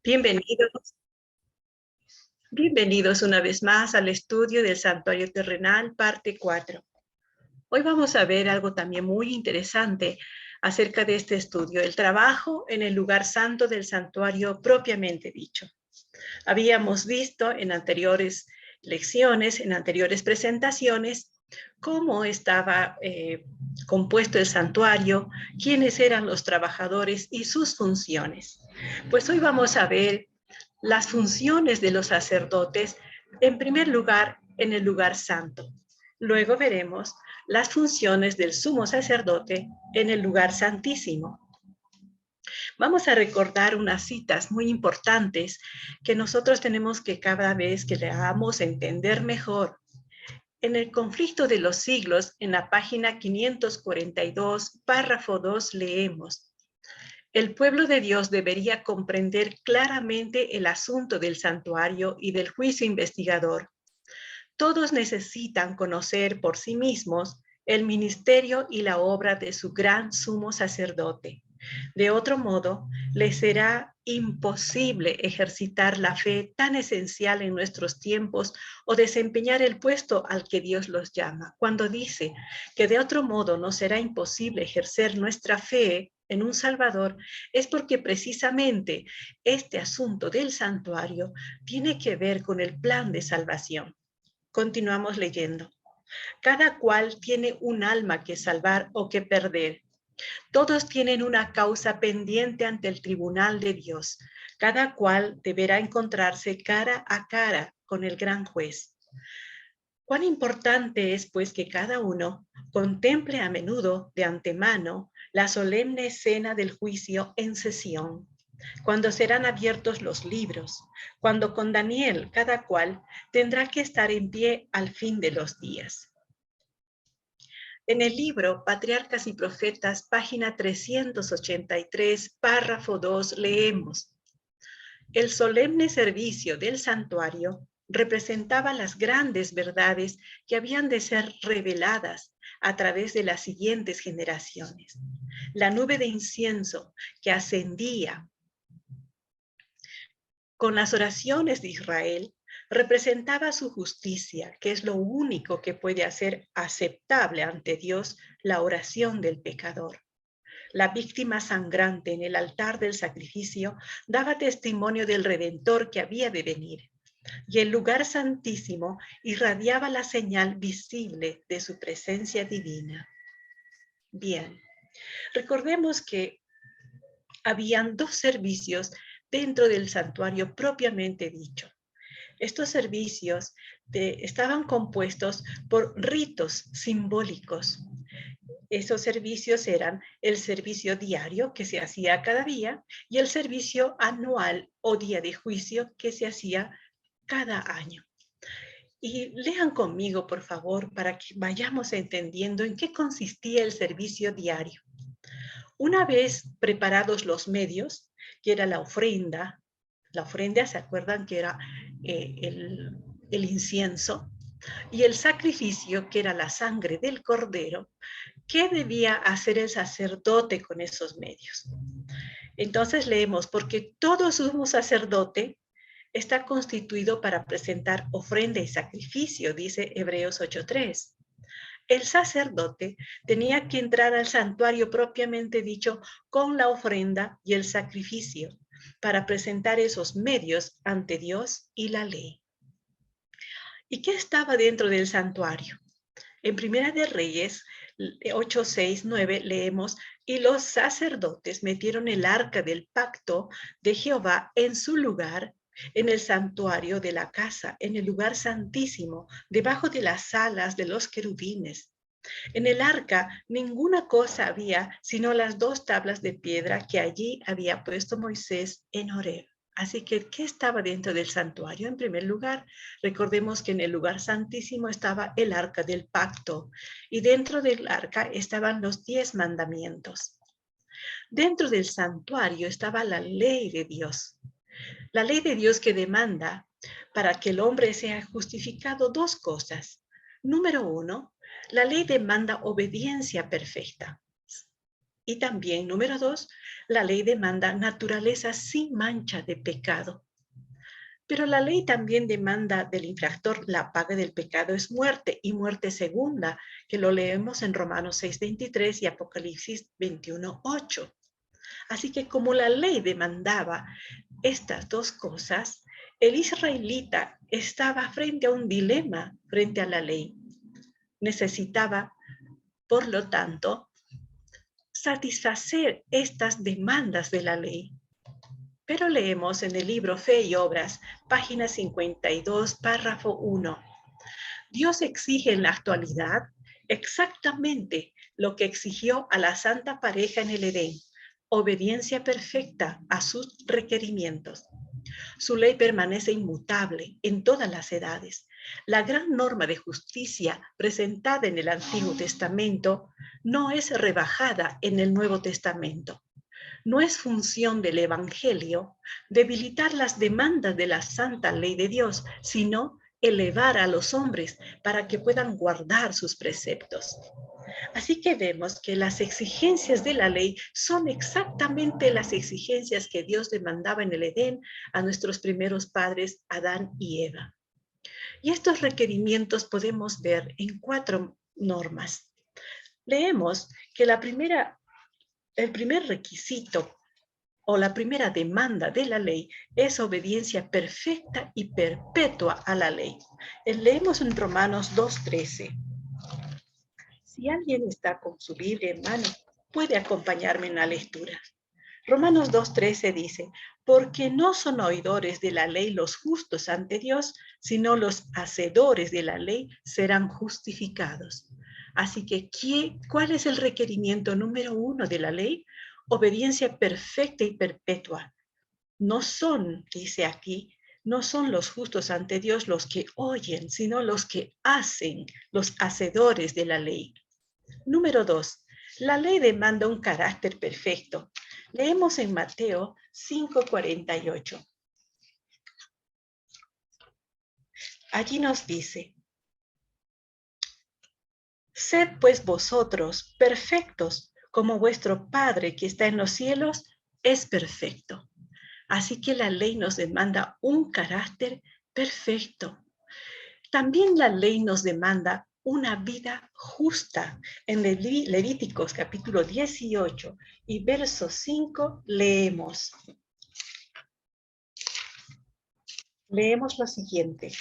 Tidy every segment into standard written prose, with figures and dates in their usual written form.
Bienvenidos, bienvenidos una vez más al estudio del Santuario Terrenal, parte 4. Hoy vamos a ver algo también muy interesante acerca de este estudio, el trabajo en el lugar santo del santuario propiamente dicho. Habíamos visto en anteriores lecciones, en anteriores presentaciones, cómo estaba compuesto el santuario, quiénes eran los trabajadores y sus funciones. Pues hoy vamos a ver las funciones de los sacerdotes, en primer lugar, en el lugar santo. Luego veremos las funciones del sumo sacerdote en el lugar santísimo. Vamos a recordar unas citas muy importantes que nosotros tenemos que cada vez que leamos entender mejor. En el conflicto de los siglos, en la página 542, párrafo 2, leemos: el pueblo de Dios debería comprender claramente el asunto del santuario y del juicio investigador. Todos necesitan conocer por sí mismos el ministerio y la obra de su gran sumo sacerdote. De otro modo, les será imposible ejercitar la fe tan esencial en nuestros tiempos o desempeñar el puesto al que Dios los llama. Cuando dice que de otro modo nos será imposible ejercer nuestra fe en un Salvador, es porque precisamente este asunto del santuario tiene que ver con el plan de salvación. Continuamos leyendo. Cada cual tiene un alma que salvar o que perder. Todos tienen una causa pendiente ante el tribunal de Dios. Cada cual deberá encontrarse cara a cara con el gran juez. Cuán importante es, pues, que cada uno contemple a menudo de antemano la solemne escena del juicio en sesión, cuando serán abiertos los libros, cuando con Daniel cada cual tendrá que estar en pie al fin de los días. En el libro Patriarcas y Profetas, página 383, párrafo 2, leemos: el solemne servicio del santuario representaba las grandes verdades que habían de ser reveladas a través de las siguientes generaciones. La nube de incienso que ascendía con las oraciones de Israel representaba su justicia, que es lo único que puede hacer aceptable ante Dios la oración del pecador. La víctima sangrante en el altar del sacrificio daba testimonio del Redentor que había de venir, y el lugar santísimo irradiaba la señal visible de su presencia divina. Bien, recordemos que habían dos servicios dentro del santuario propiamente dicho. Estos servicios estaban compuestos por ritos simbólicos. Esos servicios eran el servicio diario que se hacía cada día y el servicio anual o día de juicio que se hacía cada año. Y lean conmigo, por favor, para que vayamos entendiendo en qué consistía el servicio diario. Una vez preparados los medios, que era la ofrenda, ¿se acuerdan que era el incienso? Y el sacrificio, que era la sangre del cordero, ¿qué debía hacer el sacerdote con esos medios? Entonces leemos: porque todo sumo sacerdote está constituido para presentar ofrenda y sacrificio, dice Hebreos 8:3. El sacerdote tenía que entrar al santuario propiamente dicho con la ofrenda y el sacrificio para presentar esos medios ante Dios y la ley. ¿Y qué estaba dentro del santuario? En Primera de Reyes 8, 6, 9 leemos: y los sacerdotes metieron el arca del pacto de Jehová en su lugar, en el santuario de la casa, en el lugar santísimo, debajo de las alas de los querubines. En el arca ninguna cosa había sino las dos tablas de piedra que allí había puesto Moisés en Horeb. Así que, ¿qué estaba dentro del santuario? En primer lugar, recordemos que en el lugar santísimo estaba el arca del pacto y dentro del arca estaban los 10 mandamientos. Dentro del santuario estaba la ley de Dios. La ley de Dios que demanda para que el hombre sea justificado dos cosas. Número 1, la ley demanda obediencia perfecta. Y también, número 2, la ley demanda naturaleza sin mancha de pecado. Pero la ley también demanda del infractor la paga del pecado es muerte y muerte segunda, que lo leemos en Romanos 6:23 y Apocalipsis 21:8. Así que como la ley demandaba estas dos cosas, el israelita estaba frente a un dilema frente a la ley. Necesitaba, por lo tanto, satisfacer estas demandas de la ley. Pero leemos en el libro Fe y Obras, página 52, párrafo 1. Dios exige en la actualidad exactamente lo que exigió a la santa pareja en el Edén, obediencia perfecta a sus requerimientos. Su ley permanece inmutable en todas las edades. La gran norma de justicia presentada en el Antiguo Testamento no es rebajada en el Nuevo Testamento. No es función del Evangelio debilitar las demandas de la santa ley de Dios, sino elevar a los hombres para que puedan guardar sus preceptos. Así que vemos que las exigencias de la ley son exactamente las exigencias que Dios demandaba en el Edén a nuestros primeros padres, Adán y Eva. Y estos requerimientos podemos ver en 4 normas. Leemos que el primer requisito o la primera demanda de la ley es obediencia perfecta y perpetua a la ley. Leemos en Romanos 2:13. Si alguien está con su Biblia en mano, puede acompañarme en la lectura. Romanos 2:13 dice, porque no son oidores de la ley los justos ante Dios, sino los hacedores de la ley serán justificados. Así que, ¿cuál es el requerimiento número 1 de la ley? Obediencia perfecta y perpetua. No son, dice aquí, no son los justos ante Dios los que oyen, sino los que hacen, los hacedores de la ley. Número 2, la ley demanda un carácter perfecto. Leemos en Mateo 5:48. Allí nos dice, sed pues vosotros perfectos, como vuestro Padre que está en los cielos es perfecto. Así que la ley nos demanda un carácter perfecto. También la ley nos demanda una vida justa. En Levíticos capítulo 18 y verso 5 leemos lo siguiente.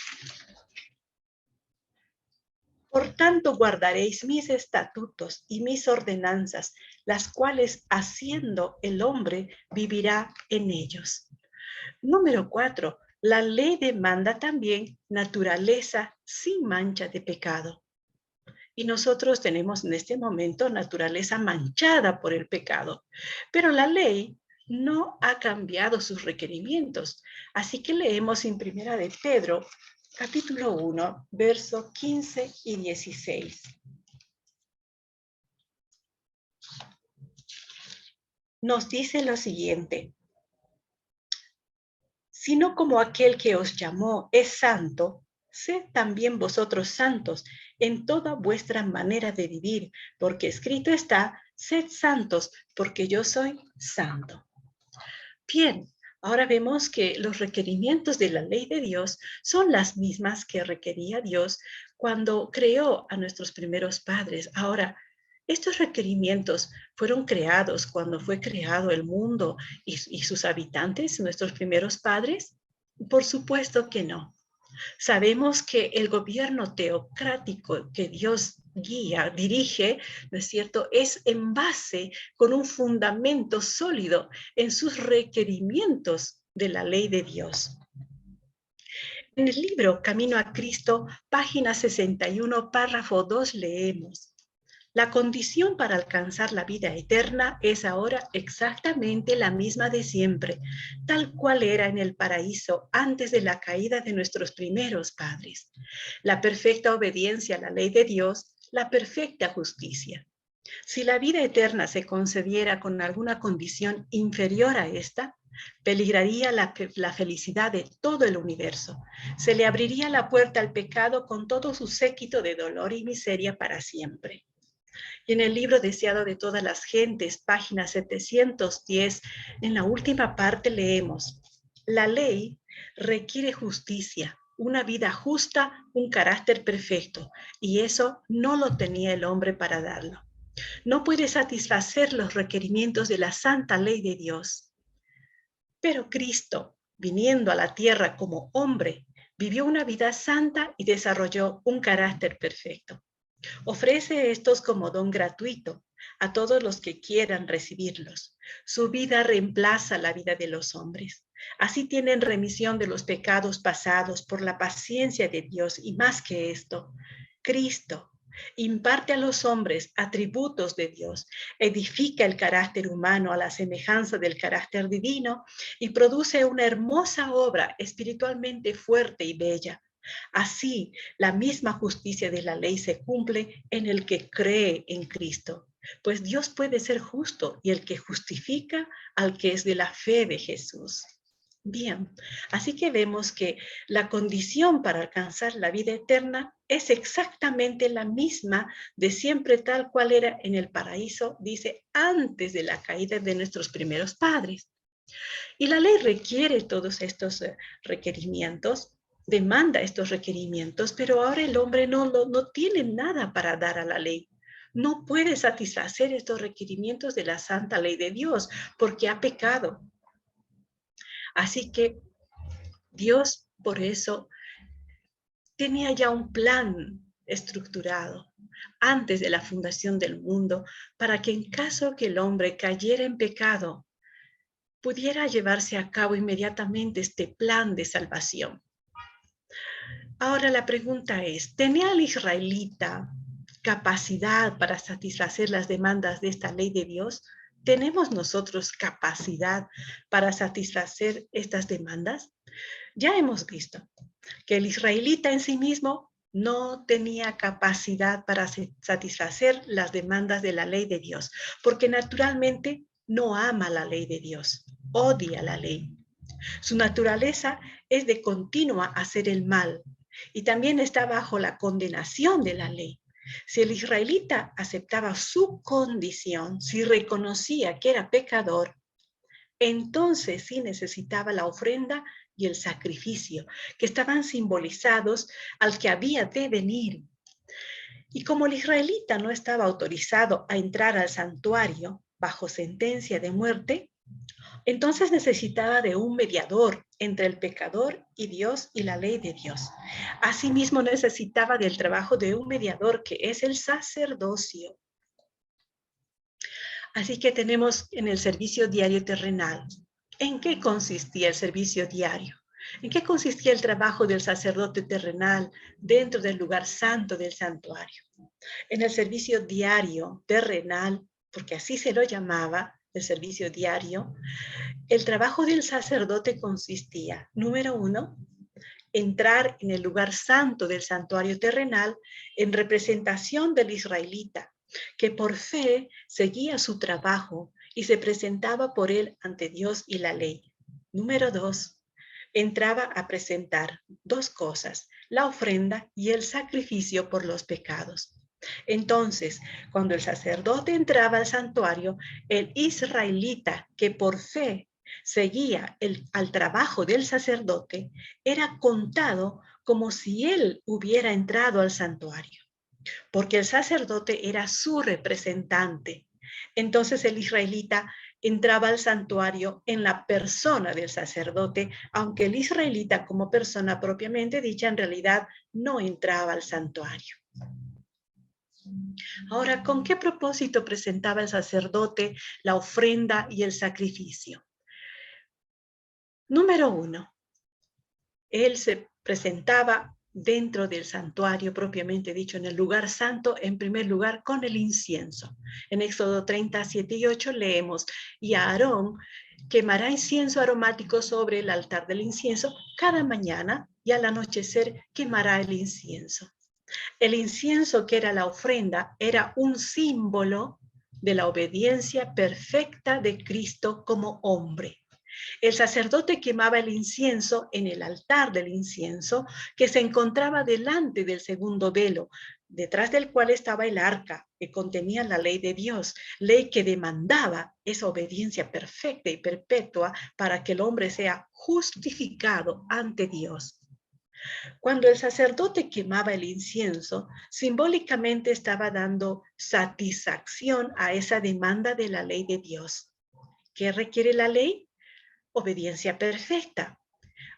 Por tanto, guardaréis mis estatutos y mis ordenanzas, las cuales haciendo el hombre vivirá en ellos. Número 4. La ley demanda también naturaleza sin mancha de pecado. Y nosotros tenemos en este momento naturaleza manchada por el pecado. Pero la ley no ha cambiado sus requerimientos. Así que leemos en Primera de Pedro, capítulo 1, versos 15 y 16. Nos dice lo siguiente. Sino como aquel que os llamó es santo, sed también vosotros santos en toda vuestra manera de vivir, porque escrito está, sed santos, porque yo soy santo. Bien, ahora vemos que los requerimientos de la ley de Dios son las mismas que requería Dios cuando creó a nuestros primeros padres. Ahora, estos requerimientos fueron creados cuando fue creado el mundo y sus habitantes, nuestros primeros padres. Por supuesto que no. Sabemos que el gobierno teocrático que Dios guía, dirige, ¿no es cierto?, es en base con un fundamento sólido en sus requerimientos de la ley de Dios. En el libro Camino a Cristo, página 61, párrafo 2, leemos: la condición para alcanzar la vida eterna es ahora exactamente la misma de siempre, tal cual era en el paraíso antes de la caída de nuestros primeros padres. La perfecta obediencia a la ley de Dios, la perfecta justicia. Si la vida eterna se concediera con alguna condición inferior a esta, peligraría la felicidad de todo el universo. Se le abriría la puerta al pecado con todo su séquito de dolor y miseria para siempre. Y en el libro Deseado de todas las gentes, página 710, en la última parte leemos: la ley requiere justicia, una vida justa, un carácter perfecto, y eso no lo tenía el hombre para darlo. No puede satisfacer los requerimientos de la santa ley de Dios. Pero Cristo, viniendo a la tierra como hombre, vivió una vida santa y desarrolló un carácter perfecto. Ofrece estos como don gratuito a todos los que quieran recibirlos. Su vida reemplaza la vida de los hombres. Así tienen remisión de los pecados pasados por la paciencia de Dios, y más que esto, Cristo imparte a los hombres atributos de Dios, edifica el carácter humano a la semejanza del carácter divino y produce una hermosa obra espiritualmente fuerte y bella. Así, la misma justicia de la ley se cumple en el que cree en Cristo, pues Dios puede ser justo y el que justifica al que es de la fe de Jesús. Bien, así que vemos que la condición para alcanzar la vida eterna es exactamente la misma de siempre, tal cual era en el paraíso, dice, antes de la caída de nuestros primeros padres. Y la ley requiere todos estos requerimientos, demanda estos requerimientos, pero ahora el hombre no tiene nada para dar a la ley. No puede satisfacer estos requerimientos de la santa ley de Dios porque ha pecado. Así que Dios por eso tenía ya un plan estructurado antes de la fundación del mundo para que en caso que el hombre cayera en pecado, pudiera llevarse a cabo inmediatamente este plan de salvación. Ahora la pregunta es, ¿tenía el israelita capacidad para satisfacer las demandas de esta ley de Dios? ¿Tenemos nosotros capacidad para satisfacer estas demandas? Ya hemos visto que el israelita en sí mismo no tenía capacidad para satisfacer las demandas de la ley de Dios, porque naturalmente no ama la ley de Dios, odia la ley. Su naturaleza es de continua hacer el mal y también está bajo la condenación de la ley. Si el israelita aceptaba su condición, si reconocía que era pecador, entonces sí necesitaba la ofrenda y el sacrificio, que estaban simbolizados al que había de venir. Y como el israelita no estaba autorizado a entrar al santuario bajo sentencia de muerte, entonces necesitaba de un mediador entre el pecador y Dios y la ley de Dios. Asimismo necesitaba del trabajo de un mediador que es el sacerdocio. Así que tenemos en el servicio diario terrenal. ¿En qué consistía el servicio diario? ¿En qué consistía el trabajo del sacerdote terrenal dentro del lugar santo del santuario? En el servicio diario terrenal, porque así se lo llamaba, el servicio diario, el trabajo del sacerdote consistía, número uno, entrar en el lugar santo del santuario terrenal en representación del israelita, que por fe seguía su trabajo y se presentaba por él ante Dios y la ley. Número dos, entraba a presentar dos cosas, la ofrenda y el sacrificio por los pecados. Entonces, cuando el sacerdote entraba al santuario, el israelita que por fe seguía al trabajo del sacerdote, era contado como si él hubiera entrado al santuario, porque el sacerdote era su representante. Entonces el israelita entraba al santuario en la persona del sacerdote, aunque el israelita como persona propiamente dicha en realidad no entraba al santuario. Ahora, ¿con qué propósito presentaba el sacerdote la ofrenda y el sacrificio? Número uno, él se presentaba dentro del santuario propiamente dicho, en el lugar santo, en primer lugar con el incienso. En Éxodo 37 y 8 leemos, y Aarón quemará incienso aromático sobre el altar del incienso cada mañana y al anochecer quemará el incienso. El incienso, que era la ofrenda, era un símbolo de la obediencia perfecta de Cristo como hombre. El sacerdote quemaba el incienso en el altar del incienso que se encontraba delante del segundo velo, detrás del cual estaba el arca, que contenía la ley de Dios, ley que demandaba esa obediencia perfecta y perpetua para que el hombre sea justificado ante Dios. Cuando el sacerdote quemaba el incienso, simbólicamente estaba dando satisfacción a esa demanda de la ley de Dios. ¿Qué requiere la ley? Obediencia perfecta.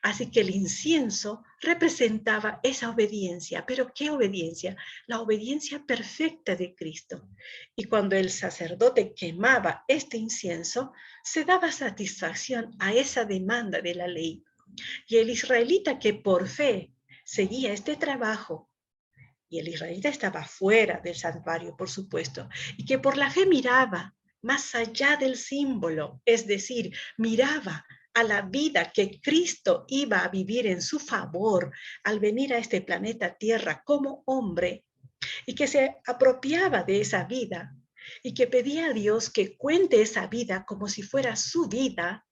Así que el incienso representaba esa obediencia. ¿Pero qué obediencia? La obediencia perfecta de Cristo. Y cuando el sacerdote quemaba este incienso, se daba satisfacción a esa demanda de la ley. Y el israelita que por fe seguía este trabajo, y el israelita estaba fuera del santuario, por supuesto, y que por la fe miraba más allá del símbolo, es decir, miraba a la vida que Cristo iba a vivir en su favor al venir a este planeta Tierra como hombre, y que se apropiaba de esa vida, y que pedía a Dios que cuente esa vida como si fuera su vida,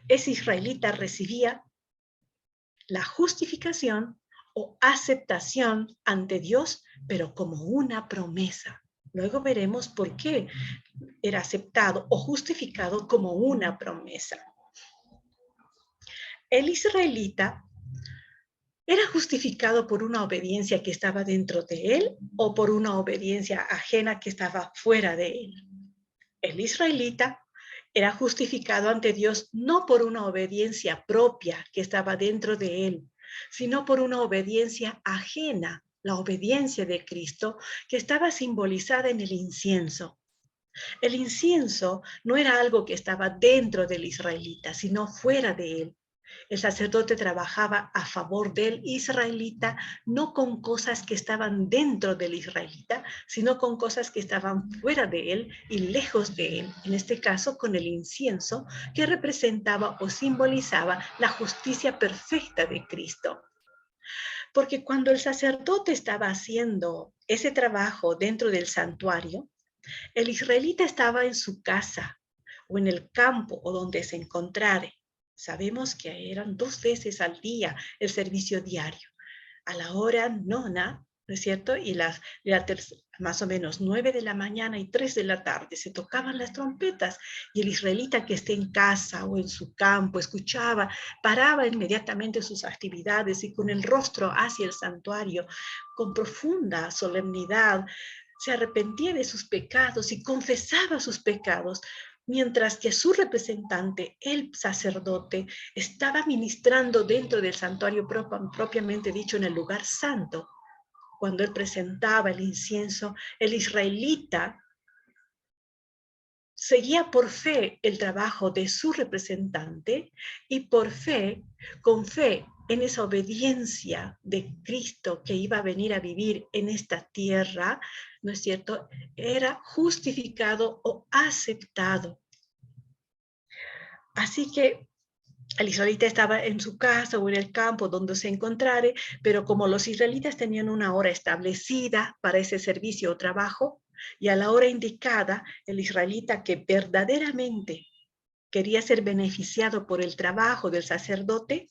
ese israelita recibía la justificación o aceptación ante Dios, pero como una promesa. Luego veremos por qué era aceptado o justificado como una promesa. El israelita era justificado por una obediencia que estaba dentro de él o por una obediencia ajena que estaba fuera de él. El israelita era justificado ante Dios no por una obediencia propia que estaba dentro de él, sino por una obediencia ajena, la obediencia de Cristo, que estaba simbolizada en el incienso. El incienso no era algo que estaba dentro del israelita, sino fuera de él. El sacerdote trabajaba a favor del israelita, no con cosas que estaban dentro del israelita, sino con cosas que estaban fuera de él y lejos de él. En este caso, con el incienso que representaba o simbolizaba la justicia perfecta de Cristo. Porque cuando el sacerdote estaba haciendo ese trabajo dentro del santuario, el israelita estaba en su casa o en el campo o donde se encontrare. Sabemos que eran 2 veces al día el servicio diario, a la hora nona, ¿no es cierto? Y más o menos 9 de la mañana y 3 de la tarde se tocaban las trompetas y el israelita que esté en casa o en su campo escuchaba, paraba inmediatamente sus actividades y con el rostro hacia el santuario, con profunda solemnidad, se arrepentía de sus pecados y confesaba sus pecados, mientras que su representante, el sacerdote, estaba ministrando dentro del santuario propiamente dicho en el lugar santo. Cuando él presentaba el incienso, el israelita seguía por fe el trabajo de su representante y por fe, con fe en esa obediencia de Cristo que iba a venir a vivir en esta tierra, ¿no es cierto? Era justificado o aceptado. Así que el israelita estaba en su casa o en el campo donde se encontrare, pero como los israelitas tenían una hora establecida para ese servicio o trabajo, y a la hora indicada, el israelita que verdaderamente quería ser beneficiado por el trabajo del sacerdote,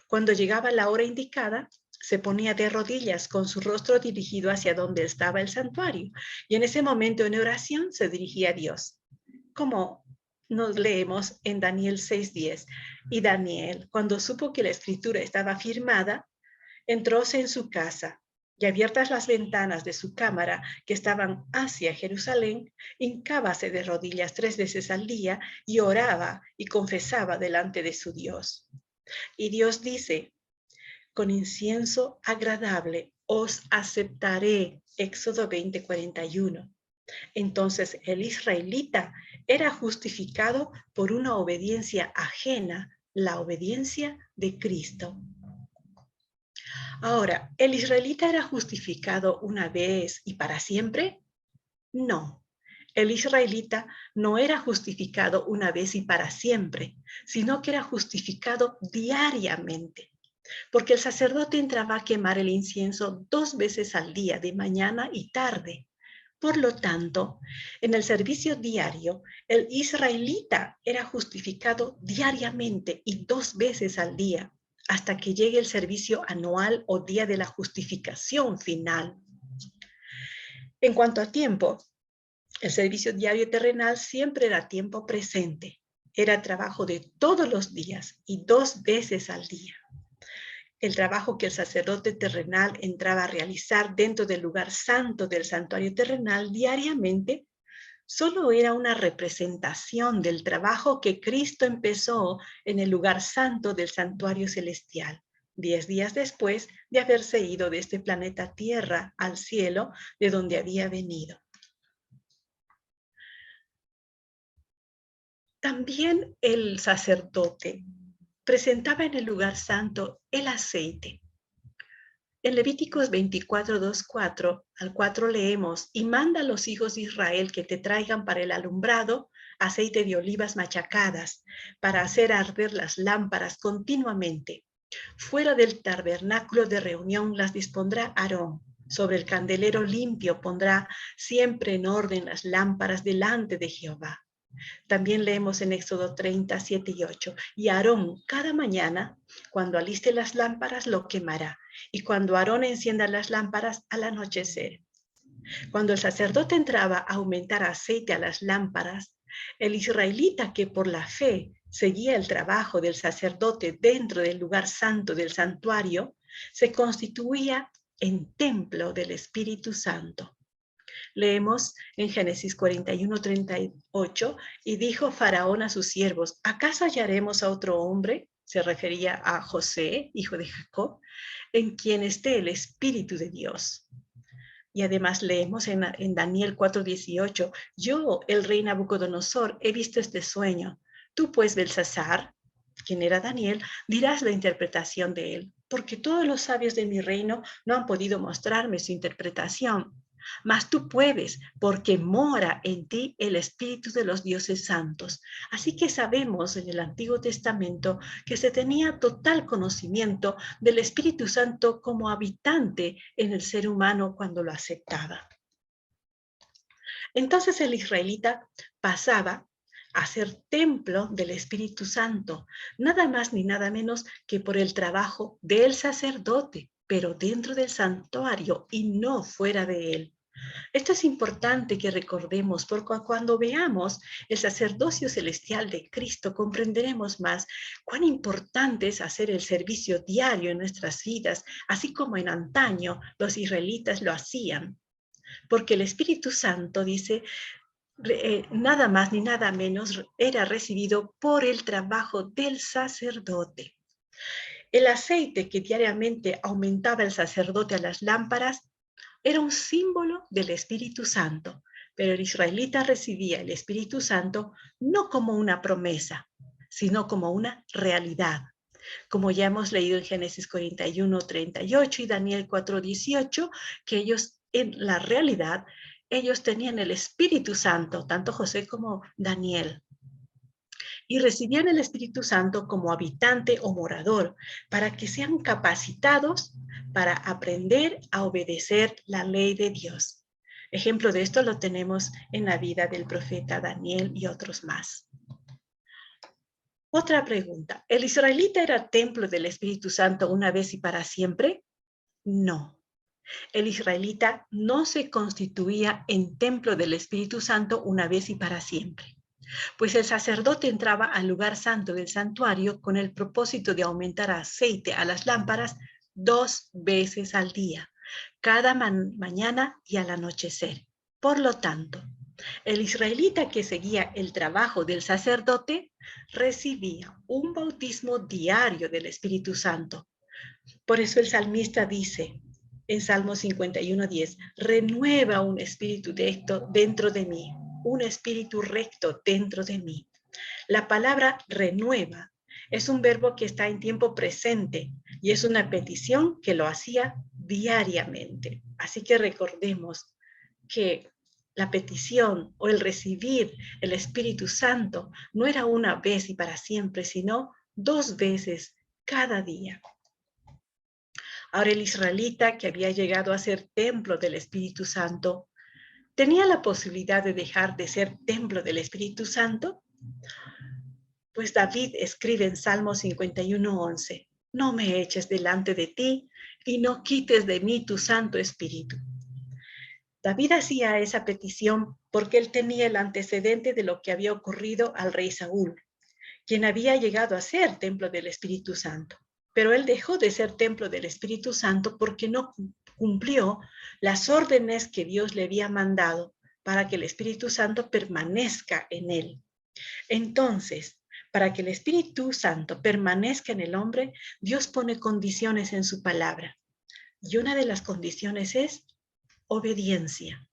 cuando llegaba la hora indicada, se ponía de rodillas con su rostro dirigido hacia donde estaba el santuario, y en ese momento en oración se dirigía a Dios, como nos leemos en Daniel 6:10. Y Daniel, cuando supo que la escritura estaba firmada, entróse en su casa y abiertas las ventanas de su cámara que estaban hacia Jerusalén, hincábase de rodillas 3 veces al día y oraba y confesaba delante de su Dios. Y Dios dice, con incienso agradable os aceptaré. Éxodo 20:41. Entonces el israelita era justificado por una obediencia ajena, la obediencia de Cristo. Ahora, ¿el israelita era justificado una vez y para siempre? No. El israelita no era justificado una vez y para siempre, sino que era justificado diariamente, porque el sacerdote entraba a quemar el incienso 2 veces al día, de mañana y tarde. Por lo tanto, en el servicio diario, el israelita era justificado diariamente y 2 veces al día, hasta que llegue el servicio anual o día de la justificación final. En cuanto a tiempo, el servicio diario terrenal siempre era tiempo presente. Era trabajo de todos los días y 2 veces al día. El trabajo que el sacerdote terrenal entraba a realizar dentro del lugar santo del santuario terrenal diariamente solo era una representación del trabajo que Cristo empezó en el lugar santo del santuario celestial, 10 días después de haberse ido de este planeta Tierra al cielo de donde había venido. También el sacerdote presentaba en el lugar santo el aceite. En Levíticos 24, 2, 4 al 4 leemos, y manda a los hijos de Israel que te traigan para el alumbrado aceite de olivas machacadas, para hacer arder las lámparas continuamente. Fuera del tabernáculo de reunión las dispondrá Aarón. Sobre el candelero limpio pondrá siempre en orden las lámparas delante de Jehová. También leemos en Éxodo 30, 7 y 8. Y Aarón cada mañana, cuando aliste las lámparas, lo quemará. Y cuando Aarón encienda las lámparas al anochecer. Cuando el sacerdote entraba a aumentar aceite a las lámparas, el israelita que por la fe seguía el trabajo del sacerdote dentro del lugar santo del santuario, se constituía en templo del Espíritu Santo. Leemos en Génesis 41, 38, y dijo Faraón a sus siervos, ¿acaso hallaremos a otro hombre? Se refería a José, hijo de Jacob, en quien esté el Espíritu de Dios. Y además leemos en Daniel 4:18, yo, el rey Nabucodonosor, he visto este sueño. Tú pues, Belsasar, quien era Daniel, dirás la interpretación de él, porque todos los sabios de mi reino no han podido mostrarme su interpretación. Mas tú puedes, porque mora en ti el Espíritu de los dioses santos. Así que sabemos en el Antiguo Testamento que se tenía total conocimiento del Espíritu Santo como habitante en el ser humano cuando lo aceptaba. Entonces el israelita pasaba a ser templo del Espíritu Santo, nada más ni nada menos que por el trabajo del sacerdote, pero dentro del santuario y no fuera de él. Esto es importante que recordemos, porque cuando veamos el sacerdocio celestial de Cristo, comprenderemos más cuán importante es hacer el servicio diario en nuestras vidas, así como en antaño los israelitas lo hacían. Porque el Espíritu Santo, dice, nada más ni nada menos era recibido por el trabajo del sacerdote. El aceite que diariamente aumentaba el sacerdote a las lámparas era un símbolo del Espíritu Santo, pero el israelita recibía el Espíritu Santo no como una promesa, sino como una realidad. Como ya hemos leído en Génesis 41, 38 y Daniel 4, 18, que ellos en la realidad, ellos tenían el Espíritu Santo, tanto José como Daniel, y recibían el Espíritu Santo como habitante o morador, para que sean capacitados para aprender a obedecer la ley de Dios. Ejemplo de esto lo tenemos en la vida del profeta Daniel y otros más. Otra pregunta, ¿el israelita era templo del Espíritu Santo una vez y para siempre? No. El israelita no se constituía en templo del Espíritu Santo una vez y para siempre, pues el sacerdote entraba al lugar santo del santuario con el propósito de aumentar aceite a las lámparas 2 veces al día, cada mañana y al anochecer. Por lo tanto, el israelita que seguía el trabajo del sacerdote recibía un bautismo diario del Espíritu Santo. Por eso el salmista dice en Salmo 51:10, renueva un espíritu recto dentro de mí, un espíritu recto dentro de mí. La palabra renueva es un verbo que está en tiempo presente y es una petición que lo hacía diariamente. Así que recordemos que la petición o el recibir el Espíritu Santo no era una vez y para siempre, sino 2 veces cada día. Ahora el israelita que había llegado a ser templo del Espíritu Santo, ¿tenía la posibilidad de dejar de ser templo del Espíritu Santo? Pues David escribe en Salmo 51:11, no me eches delante de ti y no quites de mí tu Santo Espíritu. David hacía esa petición porque él tenía el antecedente de lo que había ocurrido al rey Saúl, quien había llegado a ser templo del Espíritu Santo. Pero él dejó de ser templo del Espíritu Santo porque no cumplió las órdenes que Dios le había mandado para que el Espíritu Santo permanezca en él. Entonces, para que el Espíritu Santo permanezca en el hombre, Dios pone condiciones en su palabra. Y una de las condiciones es obediencia.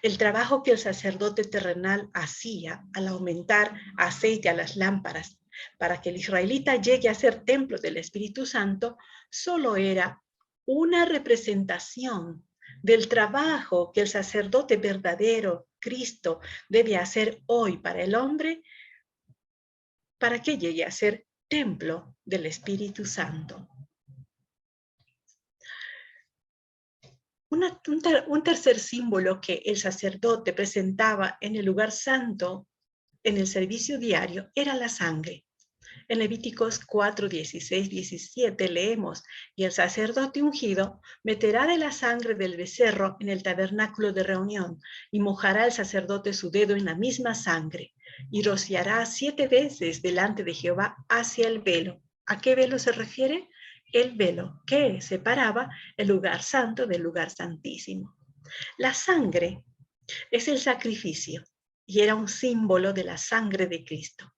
El trabajo que el sacerdote terrenal hacía al aumentar aceite a las lámparas para que el israelita llegue a ser templo del Espíritu Santo, solo era una representación del trabajo que el sacerdote verdadero, Cristo, debe hacer hoy para el hombre, para que llegue a ser templo del Espíritu Santo. Un tercer símbolo que el sacerdote presentaba en el lugar santo, en el servicio diario, era la sangre. En Levíticos 4, 16, 17 leemos, y el sacerdote ungido meterá de la sangre del becerro en el tabernáculo de reunión, y mojará el sacerdote su dedo en la misma sangre, y rociará 7 veces delante de Jehová hacia el velo. ¿A qué velo se refiere? El velo que separaba el lugar santo del lugar santísimo. La sangre es el sacrificio y era un símbolo de la sangre de Cristo.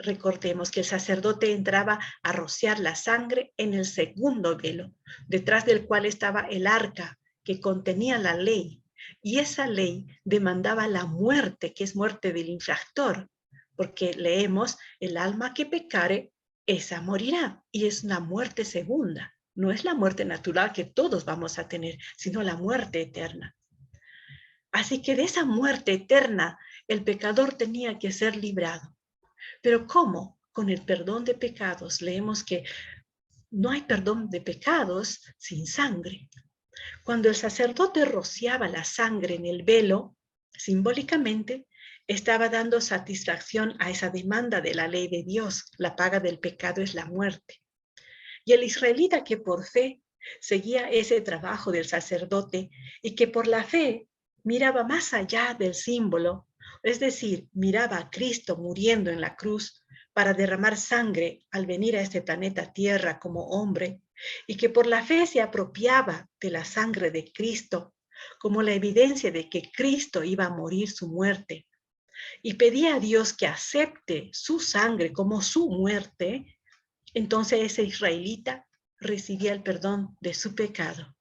Recordemos que el sacerdote entraba a rociar la sangre en el segundo velo, detrás del cual estaba el arca que contenía la ley. Y esa ley demandaba la muerte, que es muerte del infractor, porque leemos, el alma que pecare, esa morirá. Y es una muerte segunda. No es la muerte natural que todos vamos a tener, sino la muerte eterna. Así que de esa muerte eterna, el pecador tenía que ser librado. Pero ¿cómo? Con el perdón de pecados. Leemos que no hay perdón de pecados sin sangre. Cuando el sacerdote rociaba la sangre en el velo, simbólicamente, estaba dando satisfacción a esa demanda de la ley de Dios. La paga del pecado es la muerte. Y el israelita que por fe seguía ese trabajo del sacerdote y que por la fe miraba más allá del símbolo, es decir, miraba a Cristo muriendo en la cruz para derramar sangre al venir a este planeta Tierra como hombre, y que por la fe se apropiaba de la sangre de Cristo como la evidencia de que Cristo iba a morir su muerte, y pedía a Dios que acepte su sangre como su muerte, entonces ese israelita recibía el perdón de su pecado.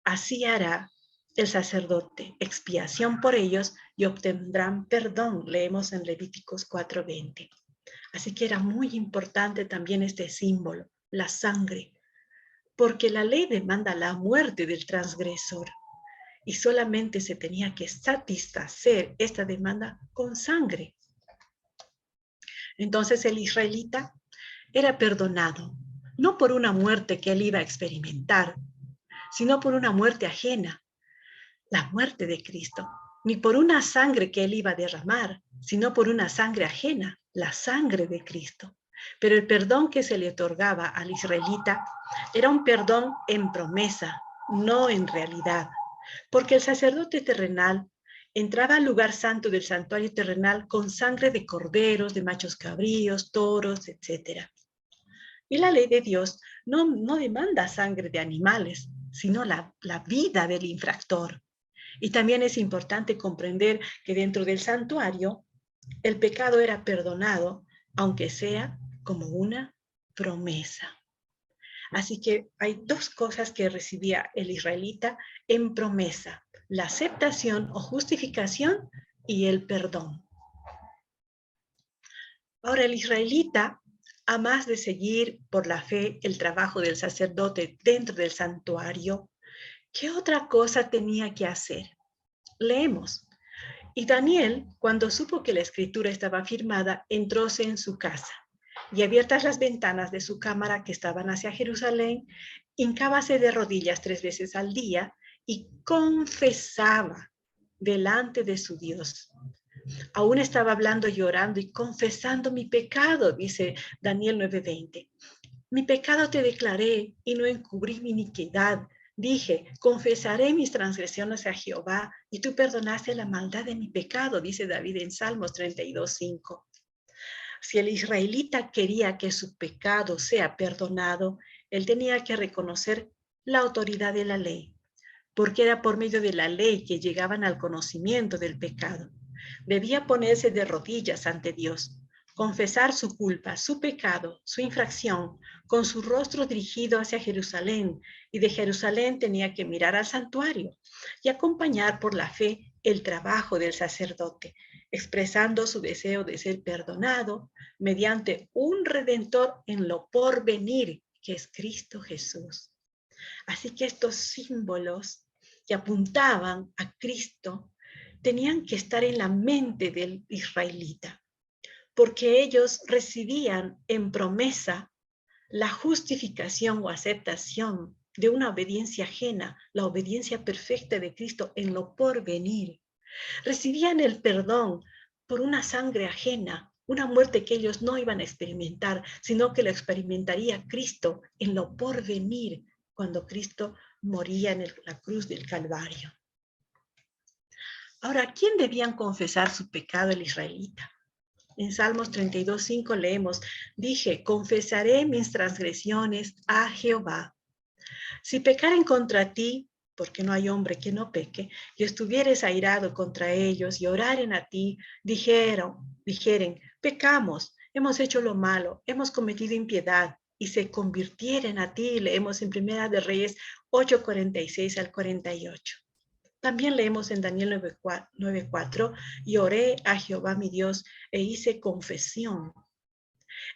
Así hará el sacerdote expiación por ellos y obtendrán perdón. Leemos en Levíticos 4:20. Así que era muy importante también este símbolo, la sangre, porque la ley demanda la muerte del transgresor y solamente se tenía que satisfacer esta demanda con sangre. Entonces el israelita era perdonado, no por una muerte que él iba a experimentar, sino por una muerte ajena, la muerte de Cristo, ni por una sangre que él iba a derramar, sino por una sangre ajena, la sangre de Cristo. Pero el perdón que se le otorgaba al israelita era un perdón en promesa, no en realidad, porque el sacerdote terrenal entraba al lugar santo del santuario terrenal con sangre de corderos, de machos cabríos, toros, etc. Y la ley de Dios no demanda sangre de animales, sino la vida del infractor. Y también es importante comprender que dentro del santuario el pecado era perdonado, aunque sea como una promesa. Así que hay dos cosas que recibía el israelita en promesa: la aceptación o justificación y el perdón. Ahora, el israelita, a más de seguir por la fe el trabajo del sacerdote dentro del santuario, ¿qué otra cosa tenía que hacer? Leemos. Y Daniel, cuando supo que la escritura estaba firmada, entróse en su casa, y abiertas las ventanas de su cámara que estaban hacia Jerusalén, hincábase de rodillas 3 veces al día y confesaba delante de su Dios. Aún estaba hablando, llorando y confesando mi pecado, dice Daniel 9:20. Mi pecado te declaré y no encubrí mi iniquidad. Dije, confesaré mis transgresiones a Jehová, y tú perdonaste la maldad de mi pecado, dice David en Salmos 32:5. Si el israelita quería que su pecado sea perdonado, él tenía que reconocer la autoridad de la ley, porque era por medio de la ley que llegaban al conocimiento del pecado. Debía ponerse de rodillas ante Dios, confesar su culpa, su pecado, su infracción, con su rostro dirigido hacia Jerusalén, y de Jerusalén tenía que mirar al santuario y acompañar por la fe el trabajo del sacerdote, expresando su deseo de ser perdonado mediante un redentor en lo porvenir, que es Cristo Jesús. Así que estos símbolos que apuntaban a Cristo tenían que estar en la mente del israelita, porque ellos recibían en promesa la justificación o aceptación de una obediencia ajena, la obediencia perfecta de Cristo en lo porvenir. Recibían el perdón por una sangre ajena, una muerte que ellos no iban a experimentar, sino que lo experimentaría Cristo en lo porvenir, cuando Cristo moría en la cruz del Calvario. Ahora, ¿quién debían confesar su pecado el israelita? En Salmos 32:5 leemos, dije, confesaré mis transgresiones a Jehová. Si pecaren contra ti, porque no hay hombre que no peque, y estuvieres airado contra ellos y oraren a ti, dijeren, pecamos, hemos hecho lo malo, hemos cometido impiedad, y se convirtieren a ti, leemos en Primera de Reyes 8:46 al 48. También leemos en Daniel 9:4, y oré a Jehová mi Dios e hice confesión.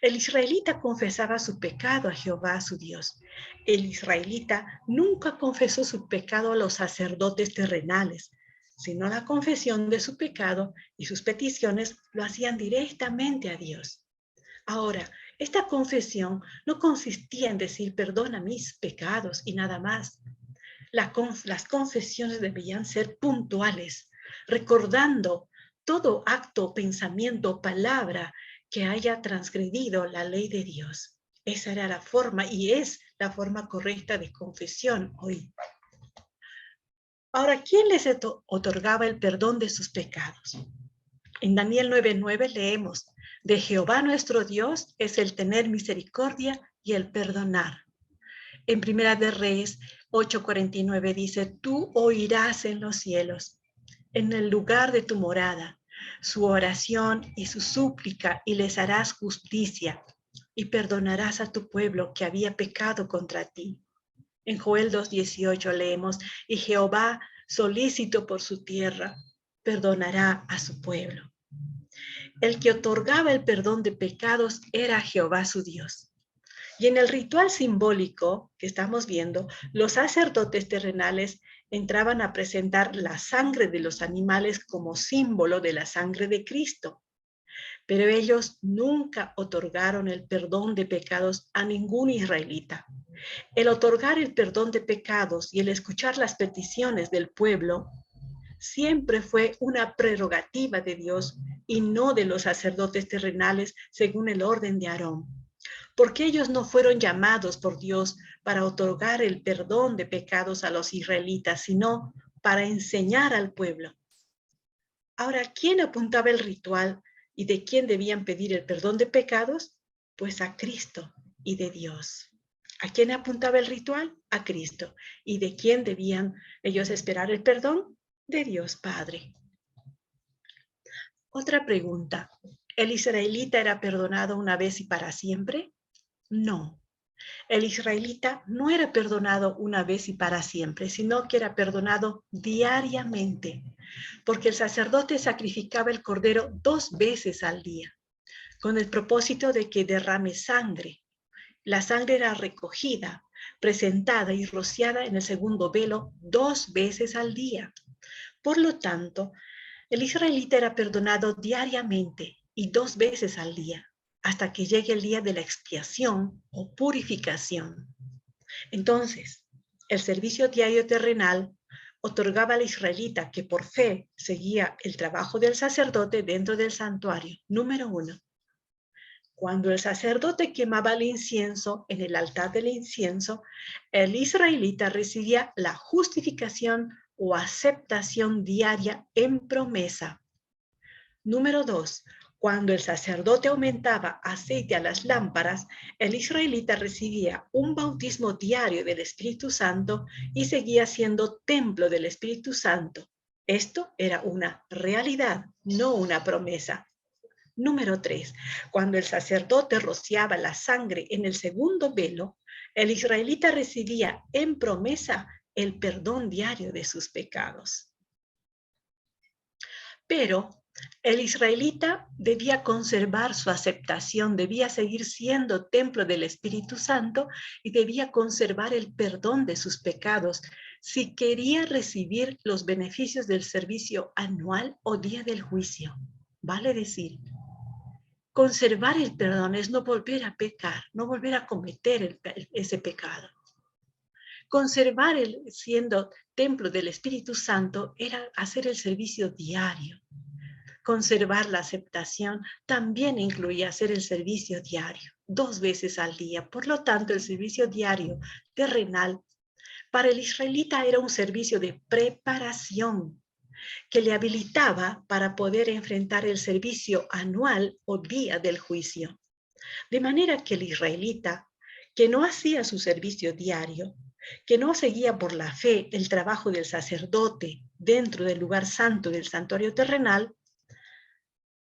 El israelita confesaba su pecado a Jehová su Dios. El israelita nunca confesó su pecado a los sacerdotes terrenales, sino la confesión de su pecado y sus peticiones lo hacían directamente a Dios. Ahora, esta confesión no consistía en decir perdona mis pecados y nada más. Las confesiones debían ser puntuales, recordando todo acto, pensamiento, palabra que haya transgredido la ley de Dios. Esa era la forma y es la forma correcta de confesión hoy. Ahora, ¿quién les otorgaba el perdón de sus pecados? En Daniel 9:9 leemos, de Jehová nuestro Dios es el tener misericordia y el perdonar. En Primera de Reyes 8:49 dice, tú oirás en los cielos, en el lugar de tu morada, su oración y su súplica, y les harás justicia, y perdonarás a tu pueblo que había pecado contra ti. En Joel 2:18 leemos, y Jehová, solícito por su tierra, perdonará a su pueblo. El que otorgaba el perdón de pecados era Jehová su Dios. Y en el ritual simbólico que estamos viendo, los sacerdotes terrenales entraban a presentar la sangre de los animales como símbolo de la sangre de Cristo. Pero ellos nunca otorgaron el perdón de pecados a ningún israelita. El otorgar el perdón de pecados y el escuchar las peticiones del pueblo siempre fue una prerrogativa de Dios y no de los sacerdotes terrenales según el orden de Aarón, porque ellos no fueron llamados por Dios para otorgar el perdón de pecados a los israelitas, sino para enseñar al pueblo. Ahora, ¿quién apuntaba el ritual y de quién debían pedir el perdón de pecados? Pues a Cristo y de Dios. ¿A quién apuntaba el ritual? A Cristo. ¿Y de quién debían ellos esperar el perdón? De Dios Padre. Otra pregunta. ¿El israelita era perdonado una vez y para siempre? No. El israelita no era perdonado una vez y para siempre, sino que era perdonado diariamente, porque el sacerdote sacrificaba el cordero 2 veces al día, con el propósito de que derrame sangre. La sangre era recogida, presentada y rociada en el segundo velo 2 veces al día. Por lo tanto, el israelita era perdonado diariamente y 2 veces al día, hasta que llegue el día de la expiación o purificación. Entonces, el servicio diario terrenal otorgaba al israelita que por fe seguía el trabajo del sacerdote dentro del santuario, número 1, Cuando el sacerdote quemaba el incienso en el altar del incienso, el israelita recibía la justificación o aceptación diaria en promesa. Número 2. Cuando el sacerdote aumentaba aceite a las lámparas, el israelita recibía un bautismo diario del Espíritu Santo y seguía siendo templo del Espíritu Santo. Esto era una realidad, no una promesa. Número 3. Cuando el sacerdote rociaba la sangre en el segundo velo, el israelita recibía en promesa el perdón diario de sus pecados. Pero el israelita debía conservar su aceptación, debía seguir siendo templo del Espíritu Santo y debía conservar el perdón de sus pecados si quería recibir los beneficios del servicio anual o día del juicio. Vale decir, conservar el perdón es no volver a pecar, no volver a cometer ese pecado. Conservar siendo templo del Espíritu Santo era hacer el servicio diario. Conservar la aceptación también incluía hacer el servicio diario, 2 veces al día. Por lo tanto, el servicio diario terrenal para el israelita era un servicio de preparación que le habilitaba para poder enfrentar el servicio anual o día del juicio. De manera que el israelita, que no hacía su servicio diario, que no seguía por la fe el trabajo del sacerdote dentro del lugar santo del santuario terrenal,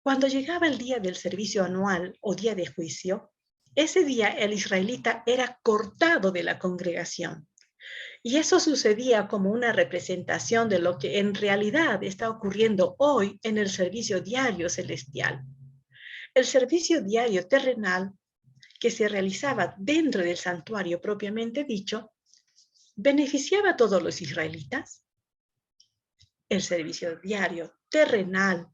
cuando llegaba el día del servicio anual o día de juicio, ese día el israelita era cortado de la congregación. Y eso sucedía como una representación de lo que en realidad está ocurriendo hoy en el servicio diario celestial. El servicio diario terrenal que se realizaba dentro del santuario propiamente dicho, ¿beneficiaba a todos los israelitas? El servicio diario terrenal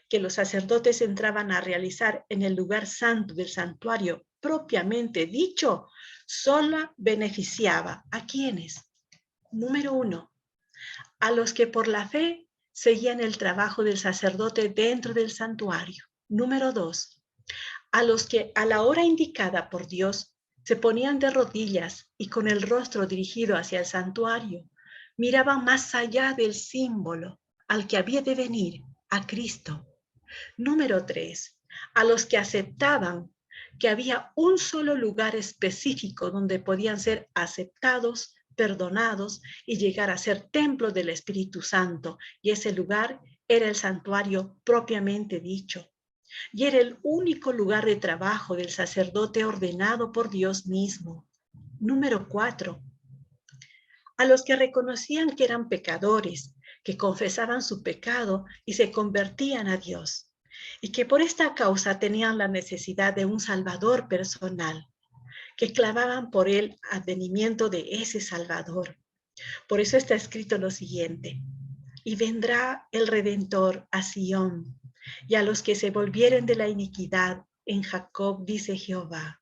que los sacerdotes entraban a realizar en el lugar santo del santuario propiamente dicho, solo beneficiaba ¿a quiénes? Número 1, a los que por la fe seguían el trabajo del sacerdote dentro del santuario. Número 2, a los que a la hora indicada por Dios se ponían de rodillas y con el rostro dirigido hacia el santuario, miraban más allá del símbolo al que había de venir, a Cristo. Número 3, a los que aceptaban que había un solo lugar específico donde podían ser aceptados, perdonados y llegar a ser templo del Espíritu Santo. Y ese lugar era el santuario propiamente dicho. Y era el único lugar de trabajo del sacerdote ordenado por Dios mismo. Número 4, a los que reconocían que eran pecadores, que confesaban su pecado y se convertían a Dios, y que por esta causa tenían la necesidad de un Salvador personal, que clamaban por el advenimiento de ese Salvador. Por eso está escrito lo siguiente: y vendrá el Redentor a Sión, y a los que se volvieren de la iniquidad en Jacob, dice Jehová.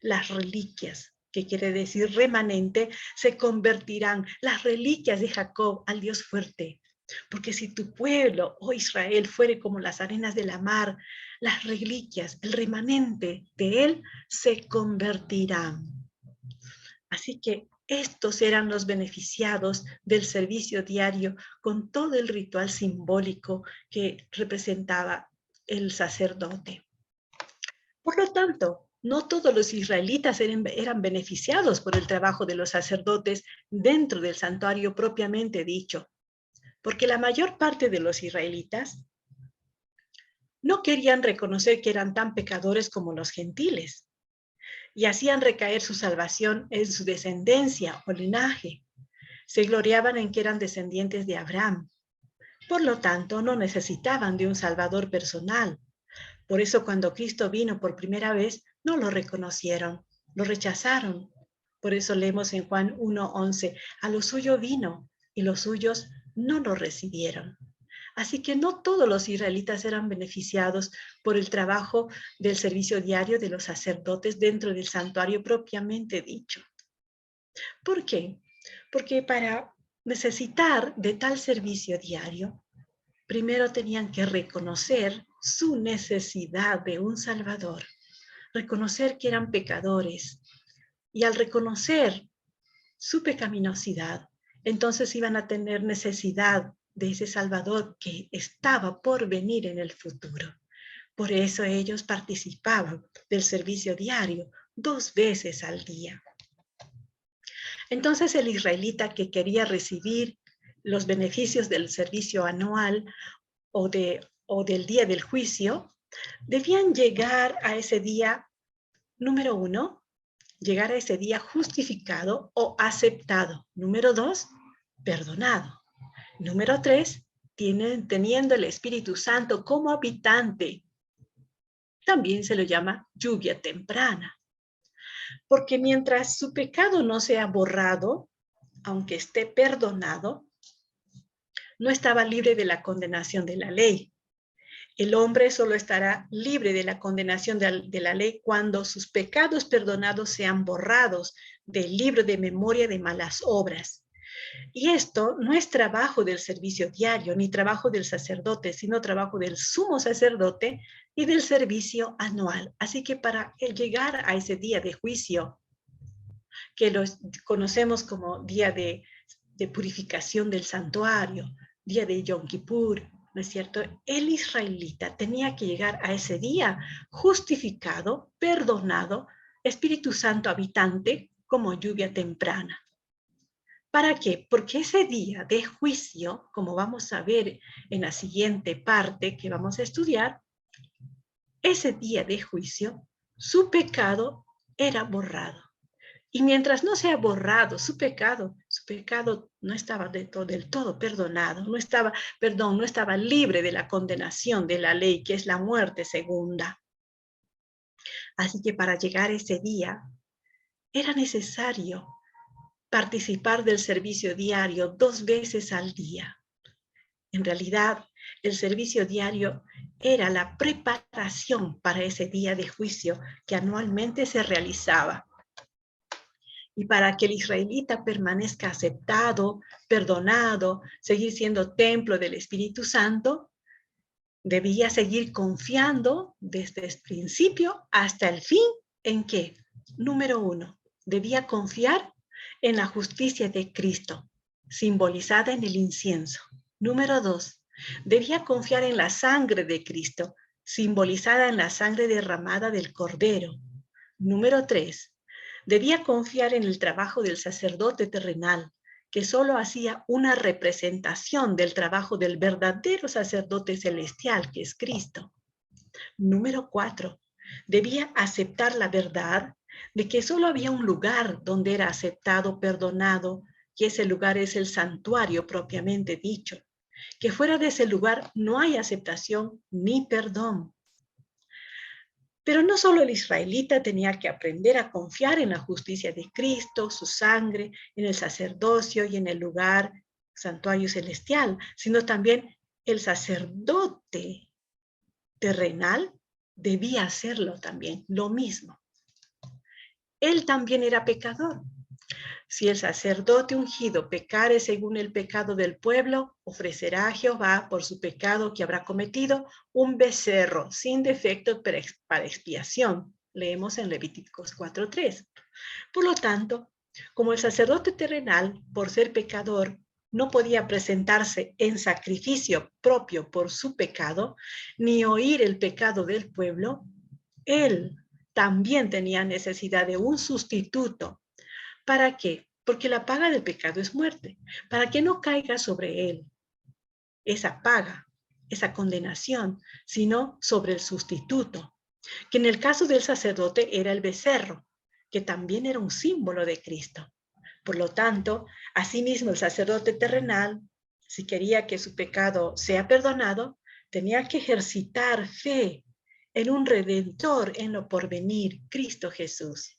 Las reliquias, que quiere decir remanente, se convertirán, las reliquias de Jacob, al Dios fuerte. Porque si tu pueblo, oh Israel, fuere como las arenas de la mar, las reliquias, el remanente de él, se convertirán. Así que estos eran los beneficiados del servicio diario con todo el ritual simbólico que representaba el sacerdote. Por lo tanto, no todos los israelitas eran beneficiados por el trabajo de los sacerdotes dentro del santuario propiamente dicho, porque la mayor parte de los israelitas no querían reconocer que eran tan pecadores como los gentiles y hacían recaer su salvación en su descendencia o linaje. Se gloriaban en que eran descendientes de Abraham. Por lo tanto, no necesitaban de un salvador personal. Por eso cuando Cristo vino por primera vez, no lo reconocieron, lo rechazaron. Por eso leemos en Juan 1:11, a lo suyo vino y los suyos no lo recibieron. Así que no todos los israelitas eran beneficiados por el trabajo del servicio diario de los sacerdotes dentro del santuario propiamente dicho. ¿Por qué? Porque para necesitar de tal servicio diario, primero tenían que reconocer su necesidad de un Salvador. reconocer que eran pecadores. Y al reconocer su pecaminosidad, entonces iban a tener necesidad de ese Salvador que estaba por venir en el futuro. Por eso ellos participaban del servicio diario 2 veces al día. Entonces el israelita que quería recibir los beneficios del servicio anual o del día del juicio, debían llegar a ese día, número 1, llegar a ese día justificado o aceptado. Número 2, perdonado. Número 3, teniendo el Espíritu Santo como habitante. También se lo llama lluvia temprana. Porque mientras su pecado no sea borrado, aunque esté perdonado, no estaba libre de la condenación de la ley. El hombre solo estará libre de la condenación de la ley cuando sus pecados perdonados sean borrados del libro de memoria de malas obras. Y esto no es trabajo del servicio diario, ni trabajo del sacerdote, sino trabajo del sumo sacerdote y del servicio anual. Así que para llegar a ese día de juicio, que lo conocemos como día de purificación del santuario, día de Yom Kippur, ¿no es cierto? El israelita tenía que llegar a ese día justificado, perdonado, Espíritu Santo habitante, como lluvia temprana. ¿Para qué? Porque ese día de juicio, como vamos a ver en la siguiente parte que vamos a estudiar, ese día de juicio, su pecado era borrado. Y mientras no se ha borrado su pecado no estaba del todo perdonado, no estaba libre de la condenación de la ley, que es la muerte segunda. Así que para llegar a ese día, era necesario participar del servicio diario 2 veces al día. En realidad, el servicio diario era la preparación para ese día de juicio que anualmente se realizaba. Y para que el israelita permanezca aceptado, perdonado, seguir siendo templo del Espíritu Santo, debía seguir confiando desde el principio hasta el fin. ¿En qué? Número 1, debía confiar en la justicia de Cristo, simbolizada en el incienso. Número 2, debía confiar en la sangre de Cristo, simbolizada en la sangre derramada del Cordero. Número 3, debía confiar en el trabajo del sacerdote terrenal, que solo hacía una representación del trabajo del verdadero sacerdote celestial, que es Cristo. Número 4, debía aceptar la verdad de que solo había un lugar donde era aceptado, perdonado, y ese lugar es el santuario propiamente dicho, que fuera de ese lugar no hay aceptación ni perdón. Pero no solo el israelita tenía que aprender a confiar en la justicia de Cristo, su sangre, en el sacerdocio y en el lugar santuario celestial, sino también el sacerdote terrenal debía hacerlo también, lo mismo. Él también era pecador. Si el sacerdote ungido pecare según el pecado del pueblo, ofrecerá a Jehová por su pecado que habrá cometido un becerro sin defecto para expiación. Leemos en Levíticos 4:3. Por lo tanto, como el sacerdote terrenal, por ser pecador, no podía presentarse en sacrificio propio por su pecado, ni oír el pecado del pueblo, él también tenía necesidad de un sustituto. ¿Para qué? Porque la paga del pecado es muerte, para que no caiga sobre él esa paga, esa condenación, sino sobre el sustituto, que en el caso del sacerdote era el becerro, que también era un símbolo de Cristo. Por lo tanto, asimismo el sacerdote terrenal, si quería que su pecado sea perdonado, tenía que ejercitar fe en un redentor en lo porvenir, Cristo Jesús,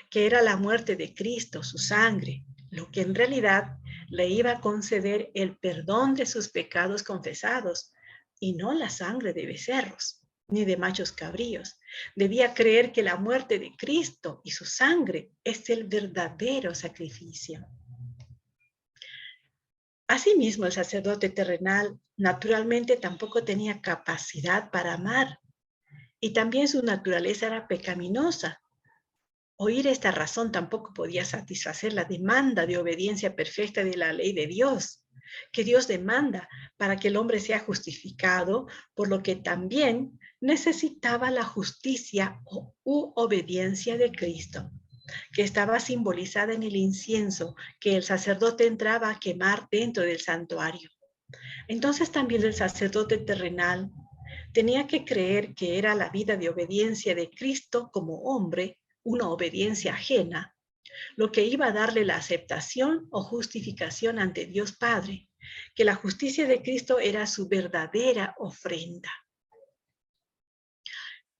que era la muerte de Cristo, su sangre, lo que en realidad le iba a conceder el perdón de sus pecados confesados y no la sangre de becerros ni de machos cabríos. Debía creer que la muerte de Cristo y su sangre es el verdadero sacrificio. Asimismo, el sacerdote terrenal naturalmente tampoco tenía capacidad para amar. y también su naturaleza era pecaminosa. Oír esta razón tampoco podía satisfacer la demanda de obediencia perfecta de la ley de Dios, que Dios demanda para que el hombre sea justificado, por lo que también necesitaba la justicia u obediencia de Cristo, que estaba simbolizada en el incienso que el sacerdote entraba a quemar dentro del santuario. Entonces también el sacerdote terrenal tenía que creer que era la vida de obediencia de Cristo como hombre, una obediencia ajena, lo que iba a darle la aceptación o justificación ante Dios Padre, que la justicia de Cristo era su verdadera ofrenda.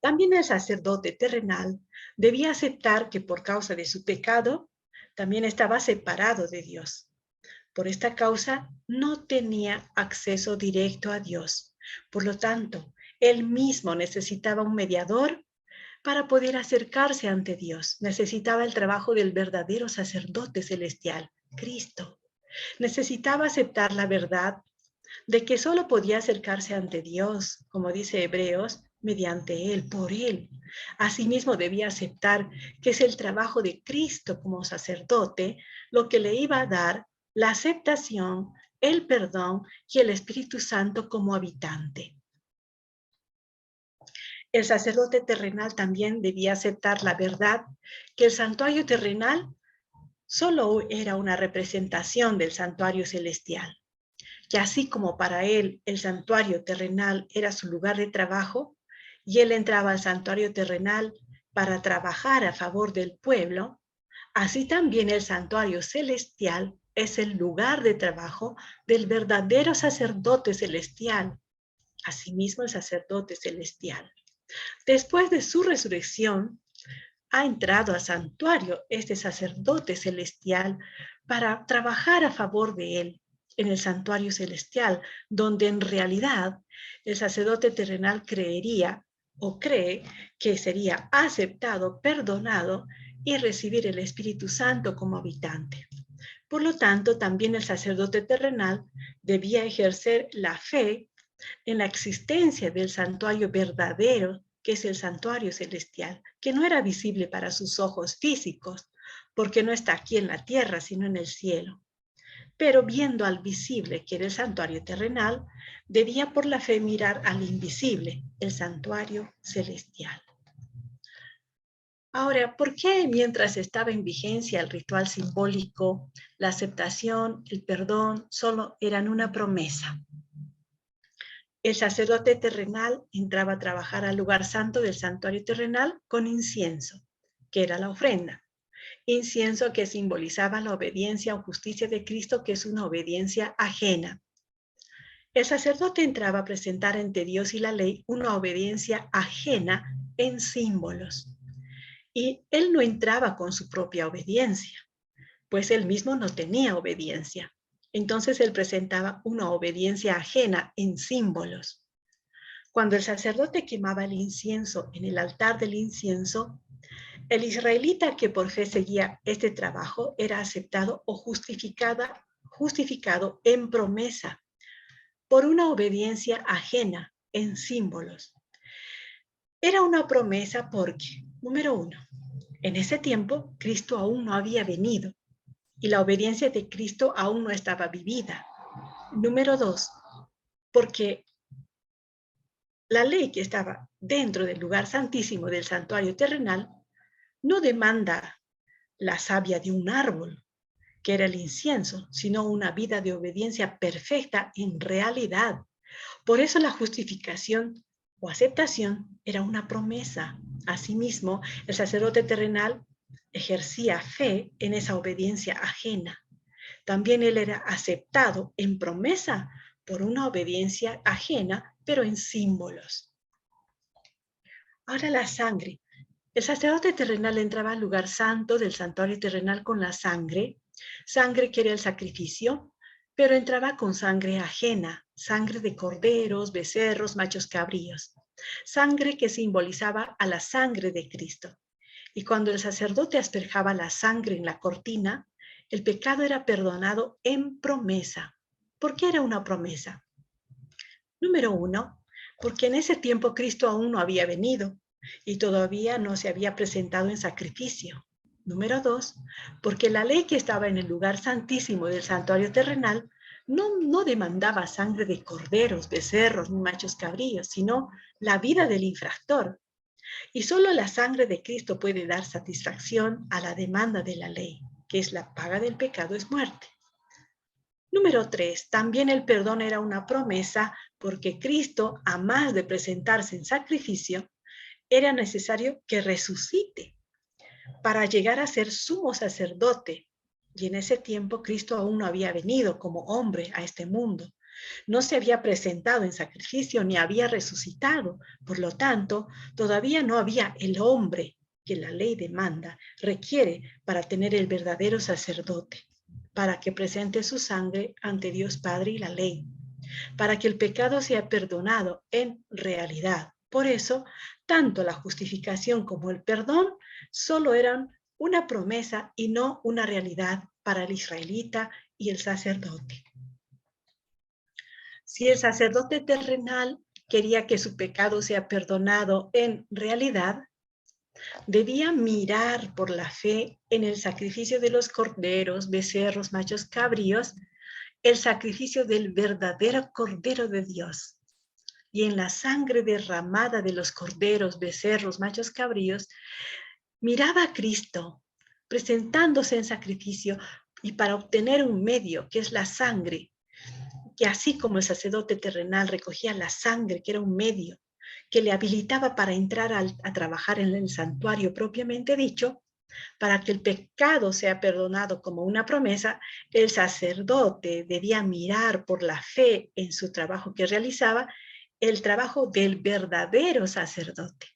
También el sacerdote terrenal debía aceptar que por causa de su pecado, también estaba separado de Dios. Por esta causa, no tenía acceso directo a Dios. Por lo tanto, él mismo necesitaba un mediador para poder acercarse ante Dios. Necesitaba el trabajo del verdadero sacerdote celestial, Cristo. Necesitaba aceptar la verdad de que solo podía acercarse ante Dios, como dice Hebreos, mediante Él, por Él. Asimismo, debía aceptar que es el trabajo de Cristo como sacerdote lo que le iba a dar la aceptación, el perdón y el Espíritu Santo como habitante. El sacerdote terrenal también debía aceptar la verdad que el santuario terrenal solo era una representación del santuario celestial. Y así como para él el santuario terrenal era su lugar de trabajo, y él entraba al santuario terrenal para trabajar a favor del pueblo, así también el santuario celestial es el lugar de trabajo del verdadero sacerdote celestial, asimismo el sacerdote celestial. Después de su resurrección, ha entrado al santuario este sacerdote celestial para trabajar a favor de él en el santuario celestial, donde en realidad el sacerdote terrenal creería o cree que sería aceptado, perdonado y recibir el Espíritu Santo como habitante. Por lo tanto, también el sacerdote terrenal debía ejercer la fe en la existencia del santuario verdadero, que es el santuario celestial, que no era visible para sus ojos físicos, porque no está aquí en la tierra, sino en el cielo. Pero viendo al visible, que era el santuario terrenal, debía por la fe mirar al invisible, el santuario celestial. Ahora, ¿por qué mientras estaba en vigencia el ritual simbólico, la aceptación, el perdón, solo eran una promesa? El sacerdote terrenal entraba a trabajar al lugar santo del santuario terrenal con incienso, que era la ofrenda. Incienso que simbolizaba la obediencia o justicia de Cristo, que es una obediencia ajena. El sacerdote entraba a presentar ante Dios y la ley una obediencia ajena en símbolos. Y él no entraba con su propia obediencia, pues él mismo no tenía obediencia. Entonces él presentaba una obediencia ajena en símbolos. Cuando el sacerdote quemaba el incienso en el altar del incienso, el israelita que por fe seguía este trabajo era aceptado o justificado en promesa por una obediencia ajena en símbolos. Era una promesa porque, número uno, en ese tiempo Cristo aún no había venido y la obediencia de Cristo aún no estaba vivida. Número dos, porque la ley que estaba dentro del lugar santísimo del santuario terrenal no demanda la savia de un árbol, que era el incienso, sino una vida de obediencia perfecta en realidad. Por eso la justificación o aceptación era una promesa. Asimismo, el sacerdote terrenal ejercía fe en esa obediencia ajena. También él era aceptado en promesa por una obediencia ajena, pero en símbolos. Ahora la sangre. El sacerdote terrenal entraba al lugar santo del santuario terrenal con la sangre, sangre que era el sacrificio, pero entraba con sangre ajena, sangre de corderos, becerros, machos cabríos, sangre que simbolizaba a la sangre de Cristo. Y cuando el sacerdote asperjaba la sangre en la cortina, el pecado era perdonado en promesa. ¿Por qué era una promesa? Número uno, porque en ese tiempo Cristo aún no había venido y todavía no se había presentado en sacrificio. Número 2, porque la ley que estaba en el lugar santísimo del santuario terrenal no demandaba sangre de corderos, becerros ni machos cabríos, sino la vida del infractor. Y solo la sangre de Cristo puede dar satisfacción a la demanda de la ley, que es la paga del pecado es muerte. Número 3, también el perdón era una promesa porque Cristo, a más de presentarse en sacrificio, era necesario que resucite para llegar a ser sumo sacerdote. Y en ese tiempo Cristo aún no había venido como hombre a este mundo. No se había presentado en sacrificio ni había resucitado. Por lo tanto, todavía no había el hombre que la ley demanda, requiere para tener el verdadero sacerdote, para que presente su sangre ante Dios Padre y la ley, para que el pecado sea perdonado en realidad. Por eso, tanto la justificación como el perdón solo eran una promesa y no una realidad para el israelita y el sacerdote. Si el sacerdote terrenal quería que su pecado sea perdonado en realidad, debía mirar por la fe en el sacrificio de los corderos, becerros, machos cabríos, el sacrificio del verdadero Cordero de Dios. Y en la sangre derramada de los corderos, becerros, machos cabríos, miraba a Cristo presentándose en sacrificio y para obtener un medio, que es la sangre, que así como el sacerdote terrenal recogía la sangre, que era un medio, que le habilitaba para entrar a trabajar en el santuario propiamente dicho, para que el pecado sea perdonado como una promesa, el sacerdote debía mirar por la fe en su trabajo que realizaba, el trabajo del verdadero sacerdote,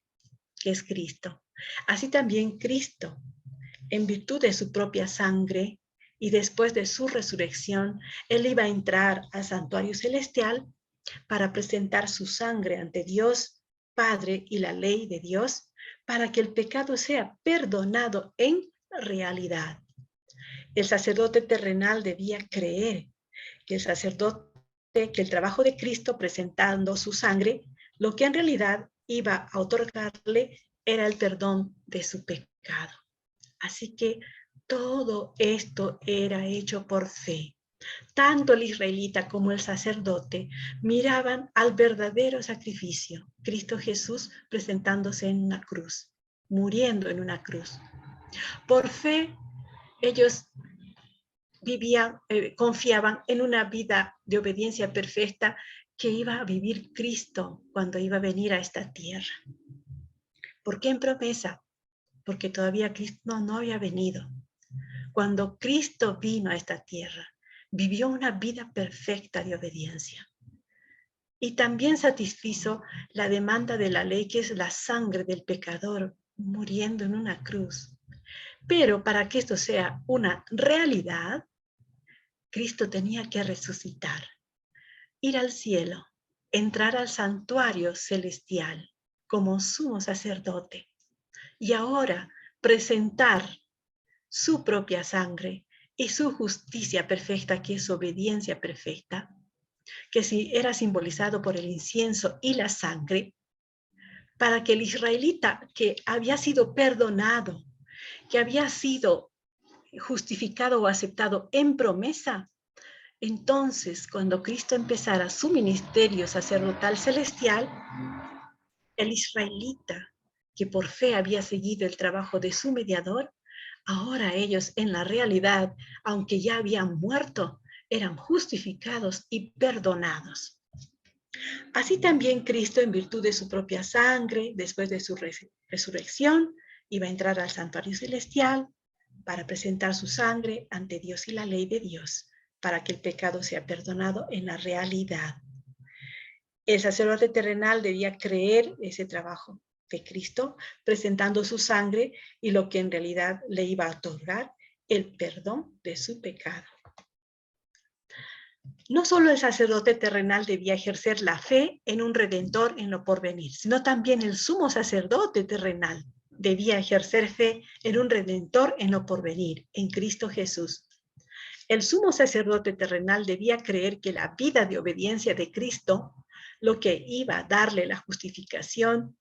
que es Cristo. Así también Cristo, en virtud de su propia sangre y después de su resurrección, él iba a entrar al santuario celestial para presentar su sangre ante Dios Padre y la ley de Dios, para que el pecado sea perdonado en realidad. El sacerdote terrenal debía creer que que el trabajo de Cristo presentando su sangre, lo que en realidad iba a otorgarle era el perdón de su pecado. Así que todo esto era hecho por fe. Tanto el israelita como el sacerdote miraban al verdadero sacrificio, Cristo Jesús presentándose en una cruz, muriendo en una cruz. Por fe, ellos confiaban en una vida de obediencia perfecta que iba a vivir Cristo cuando iba a venir a esta tierra. ¿Por qué en promesa? Porque todavía Cristo no había venido. Cuando Cristo vino a esta tierra, vivió una vida perfecta de obediencia. Y también satisfizo la demanda de la ley, que es la sangre del pecador muriendo en una cruz. Pero para que esto sea una realidad, Cristo tenía que resucitar, ir al cielo, entrar al santuario celestial como sumo sacerdote y ahora presentar su propia sangre y su justicia perfecta, que es obediencia perfecta, que era simbolizado por el incienso y la sangre, para que el israelita que había sido perdonado, que había sido justificado o aceptado en promesa, entonces cuando Cristo empezara su ministerio sacerdotal celestial, el israelita que por fe había seguido el trabajo de su mediador, ahora ellos en la realidad, aunque ya habían muerto, eran justificados y perdonados. Así también Cristo, en virtud de su propia sangre, después de su resurrección, iba a entrar al santuario celestial para presentar su sangre ante Dios y la ley de Dios, para que el pecado sea perdonado en la realidad. El sacerdote terrenal debía creer ese trabajo de Cristo, presentando su sangre y lo que en realidad le iba a otorgar el perdón de su pecado. No solo el sacerdote terrenal debía ejercer la fe en un redentor en lo porvenir, sino también el sumo sacerdote terrenal debía ejercer fe en un redentor en lo porvenir, en Cristo Jesús. El sumo sacerdote terrenal debía creer que la vida de obediencia de Cristo lo que iba a darle la justificación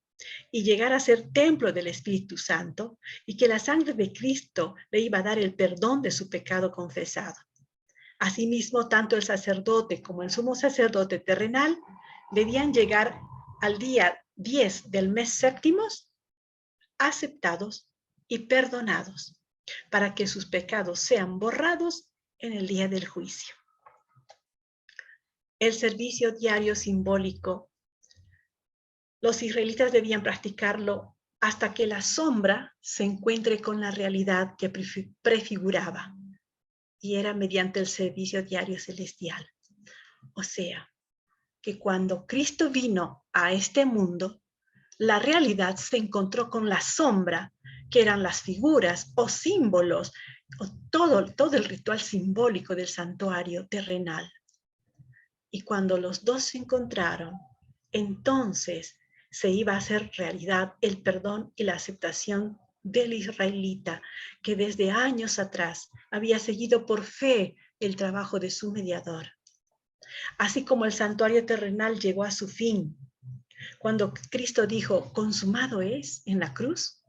y llegar a ser templo del Espíritu Santo, y que la sangre de Cristo le iba a dar el perdón de su pecado confesado. Asimismo, tanto el sacerdote como el sumo sacerdote terrenal debían llegar al día 10 del mes séptimo aceptados y perdonados, para que sus pecados sean borrados en el día del juicio. El servicio diario simbólico, los israelitas debían practicarlo hasta que la sombra se encuentre con la realidad que prefiguraba, y era mediante el servicio diario celestial. O sea, que cuando Cristo vino a este mundo, la realidad se encontró con la sombra, que eran las figuras o símbolos, o todo el ritual simbólico del santuario terrenal. Y cuando los dos se encontraron, entonces se iba a hacer realidad el perdón y la aceptación del israelita, que desde años atrás había seguido por fe el trabajo de su mediador. Así como el santuario terrenal llegó a su fin, cuando Cristo dijo, consumado es, en la cruz,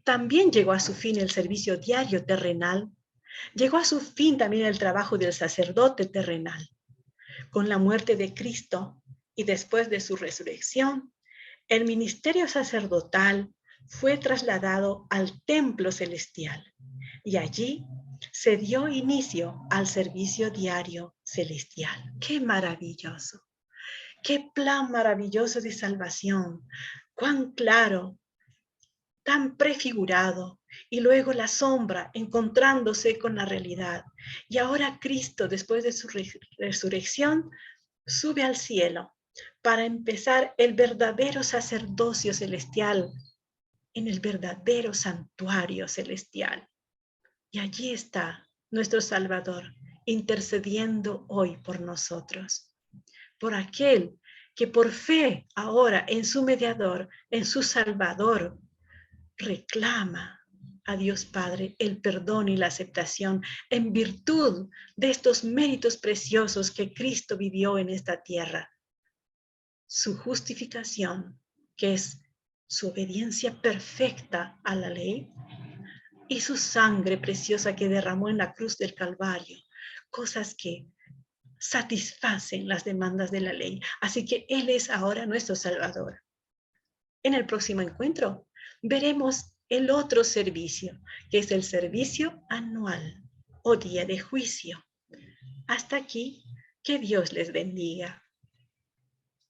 también llegó a su fin el servicio diario terrenal, llegó a su fin también el trabajo del sacerdote terrenal. Con la muerte de Cristo y después de su resurrección, el ministerio sacerdotal fue trasladado al templo celestial, y allí se dio inicio al servicio diario celestial. ¡Qué maravilloso! ¡Qué plan maravilloso de salvación! ¡Cuán claro! Tan prefigurado, y luego la sombra encontrándose con la realidad. Y ahora Cristo, después de su resurrección, sube al cielo para empezar el verdadero sacerdocio celestial en el verdadero santuario celestial. Y allí está nuestro Salvador intercediendo hoy por nosotros, por aquel que por fe ahora en su mediador, en su Salvador, reclama a Dios Padre el perdón y la aceptación en virtud de estos méritos preciosos que Cristo vivió en esta tierra. Su justificación, que es su obediencia perfecta a la ley, y su sangre preciosa que derramó en la cruz del Calvario, cosas que satisfacen las demandas de la ley. Así que Él es ahora nuestro Salvador. En el próximo encuentro veremos el otro servicio, que es el servicio anual o día de juicio. Hasta aquí, que Dios les bendiga.